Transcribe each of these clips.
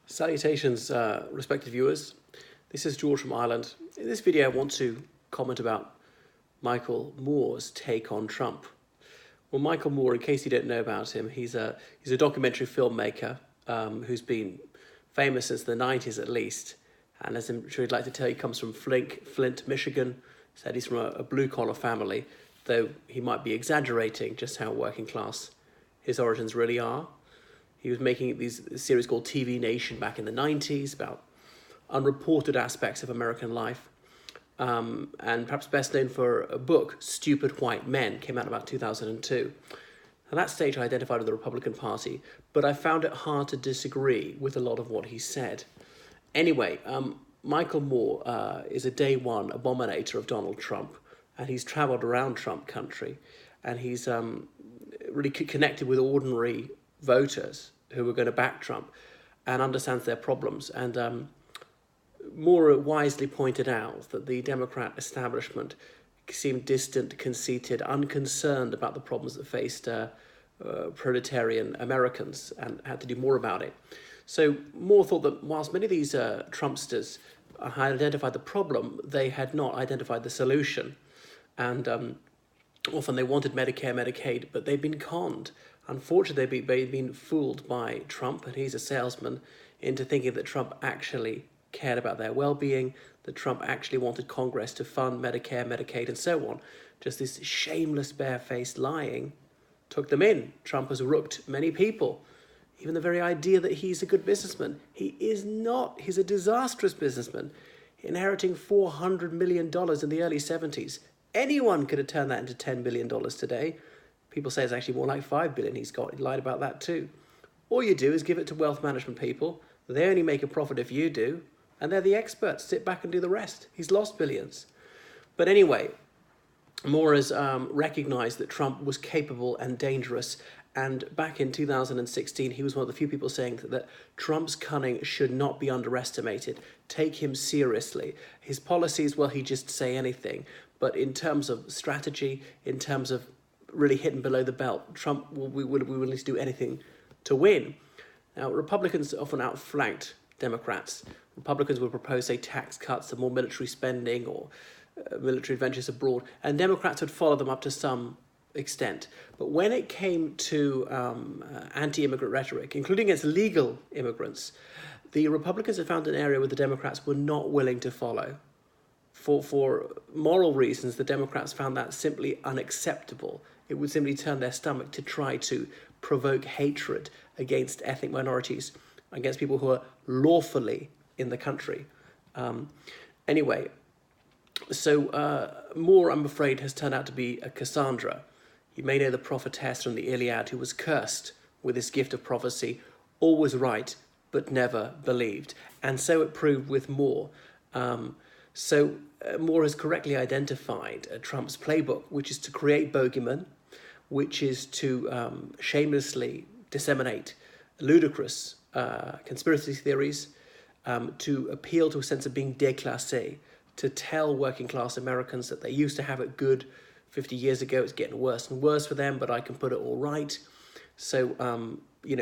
Salutations, respected viewers. This is George from Ireland. In this video, I want to comment about Michael Moore's take on Trump. Well, Michael Moore, in case you don't know about him, he's a documentary filmmaker who's been famous since the 90s at least. And as I'm sure he'd like to tell you, he comes from Flint, Michigan. Said he's from a blue-collar family, though he might be exaggerating just how working class his origins really are. He was making these series called TV Nation back in the 90s about unreported aspects of American life. And perhaps best known for a book, Stupid White Men, came out in about 2002. At that stage, I identified with the Republican Party, but I found it hard to disagree with a lot of what he said. Anyway, Michael Moore is a day one abominator of Donald Trump, and he's traveled around Trump country, and he's really connected with ordinary voters who are going to back Trump and understands their problems. And Moore wisely pointed out that the Democrat establishment seemed distant, conceited, unconcerned about the problems that faced proletarian Americans and had to do more about it. So Moore thought that whilst many of these Trumpsters had identified the problem, they had not identified the solution. And often they wanted Medicare, Medicaid, but they'd been conned. Unfortunately, they'd been fooled by Trump, and he's a salesman, into thinking that Trump actually cared about their well-being, that Trump actually wanted Congress to fund Medicare, Medicaid, and so on. Just this shameless, barefaced lying took them in. Trump has rooked many people. Even the very idea that he's a good businessman. He is not. He's a disastrous businessman, inheriting $400 million in the early 70s. Anyone could have turned that into $10 billion today. People say it's actually more like $5 billion he's got. He lied about that too. All you do is give it to wealth management people. They only make a profit if you do, and they're the experts. Sit back and do the rest. He's lost billions. But anyway, Moore has recognized that Trump was capable and dangerous. And back in 2016, he was one of the few people saying that Trump's cunning should not be underestimated. Take him seriously. His policies, well, he'd just say anything. But in terms of strategy, in terms of really hitting below the belt, Trump will be willing to do anything to win. Now, Republicans often outflanked Democrats. Republicans would propose, say, tax cuts and more military spending or military adventures abroad, and Democrats would follow them up to some extent. But when it came to anti-immigrant rhetoric, including against legal immigrants, the Republicans had found an area where the Democrats were not willing to follow. For moral reasons, the Democrats found that simply unacceptable. It would simply turn their stomach to try to provoke hatred against ethnic minorities, against people who are lawfully in the country. Anyway, so Moore, I'm afraid, has turned out to be a Cassandra. You may know the prophetess from the Iliad who was cursed with this gift of prophecy, always right, but never believed. And so it proved with Moore. Moore has correctly identified Trump's playbook, which is to create bogeymen, which is to shamelessly disseminate ludicrous conspiracy theories, to appeal to a sense of being déclassé, to tell working class Americans that they used to have it good 50 years ago, it's getting worse and worse for them, but I can put it all right. So,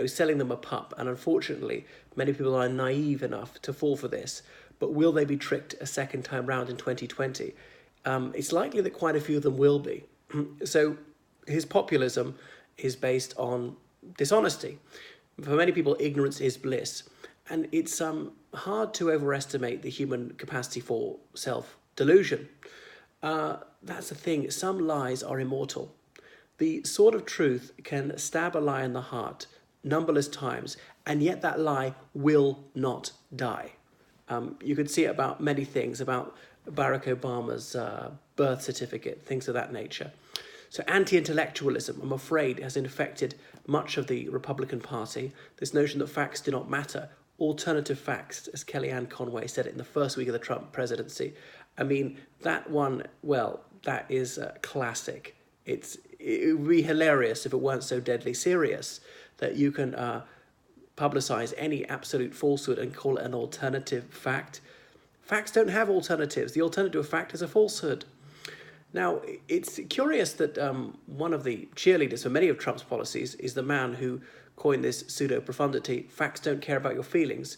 selling them a pup. And unfortunately, many people are naive enough to fall for this. But will they be tricked a second time round in 2020? It's likely that quite a few of them will be. So his populism is based on dishonesty. For many people, ignorance is bliss. And it's hard to overestimate the human capacity for self-delusion. That's the thing. Some lies are immortal. The sword of truth can stab a lie in the heart numberless times, and yet that lie will not die. You could see it about many things, about Barack Obama's birth certificate, things of that nature. So anti-intellectualism, I'm afraid, has infected much of the Republican Party. This notion that facts do not matter. Alternative facts, as Kellyanne Conway said it in the first week of the Trump presidency. I mean, that one, well, that is classic. It would be hilarious if it weren't so deadly serious that you can publicize any absolute falsehood and call it an alternative fact. Facts don't have alternatives. The alternative fact is a falsehood. Now, it's curious that one of the cheerleaders for many of Trump's policies is the man who coined this pseudo-profundity, facts don't care about your feelings,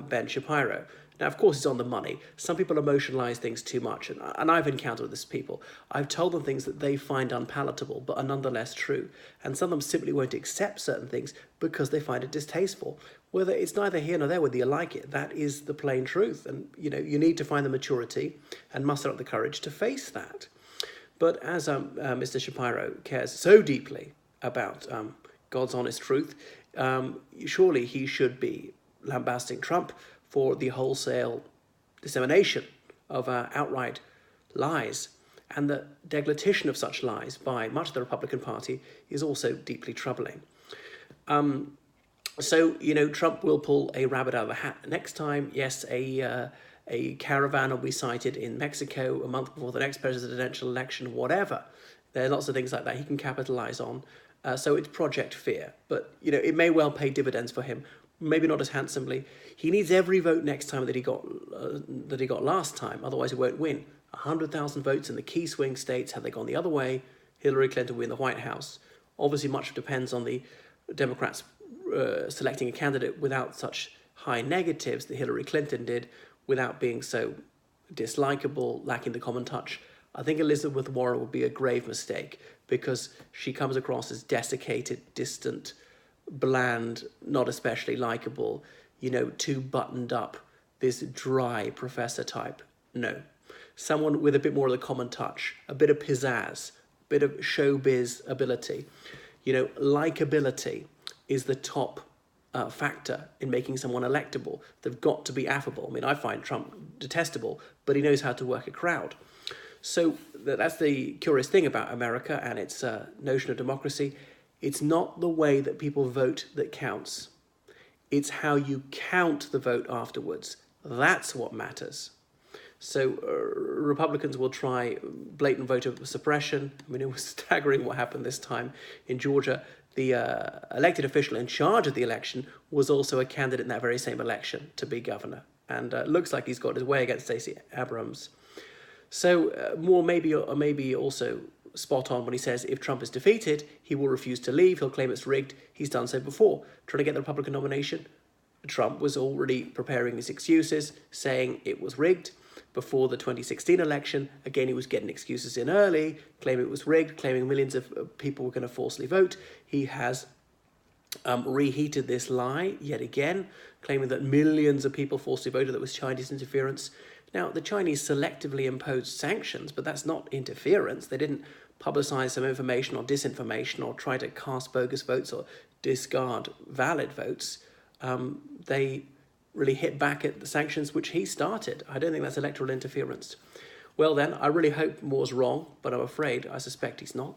Ben Shapiro. Now, of course, it's on the money. Some people emotionalize things too much, and I've encountered this people. I've told them things that they find unpalatable, but are nonetheless true. And some of them simply won't accept certain things because they find it distasteful. Whether it's neither here nor there, whether you like it, that is the plain truth. And, you need to find the maturity and muster up the courage to face that. But as Mr. Shapiro cares so deeply about God's honest truth, surely he should be lambasting Trump for the wholesale dissemination of outright lies. And the deglutition of such lies by much of the Republican Party is also deeply troubling. So, Trump will pull a rabbit out of the hat next time. Yes, a caravan will be sighted in Mexico a month before the next presidential election, whatever. There are lots of things like that he can capitalize on. So it's Project Fear. But, it may well pay dividends for him. Maybe not as handsomely. He needs every vote next time that he got last time. Otherwise, he won't win. 100,000 votes in the key swing states. Had they gone the other way, Hillary Clinton would win the White House. Obviously, much depends on the Democrats selecting a candidate without such high negatives that Hillary Clinton did, without being so dislikable, lacking the common touch. I think Elizabeth Warren would be a grave mistake because she comes across as desiccated, distant, bland, not especially likable, too buttoned up, this dry professor type. No. Someone with a bit more of the common touch, a bit of pizzazz, a bit of showbiz ability. Likability is the top factor in making someone electable. They've got to be affable. I mean, I find Trump detestable, but he knows how to work a crowd. So that's the curious thing about America and its notion of democracy. It's not the way that people vote that counts. It's how you count the vote afterwards. That's what matters. So Republicans will try blatant voter suppression. It was staggering what happened this time in Georgia. The elected official in charge of the election was also a candidate in that very same election to be governor. And looks like he's got his way against Stacey Abrams. So Moore maybe also spot on when he says if Trump is defeated, he will refuse to leave. He'll claim it's rigged. He's done so before. Trying to get the Republican nomination, Trump was already preparing his excuses, saying it was rigged. Before the 2016 election, again, he was getting excuses in early, claiming it was rigged, claiming millions of people were going to falsely vote. He has reheated this lie yet again, claiming that millions of people falsely voted, that was Chinese interference. Now, the Chinese selectively imposed sanctions, but that's not interference. They didn't publicize some information or disinformation or try to cast bogus votes or discard valid votes. They really hit back at the sanctions which he started. I don't think that's electoral interference. Well then, I really hope Moore's wrong, but I'm afraid I suspect he's not.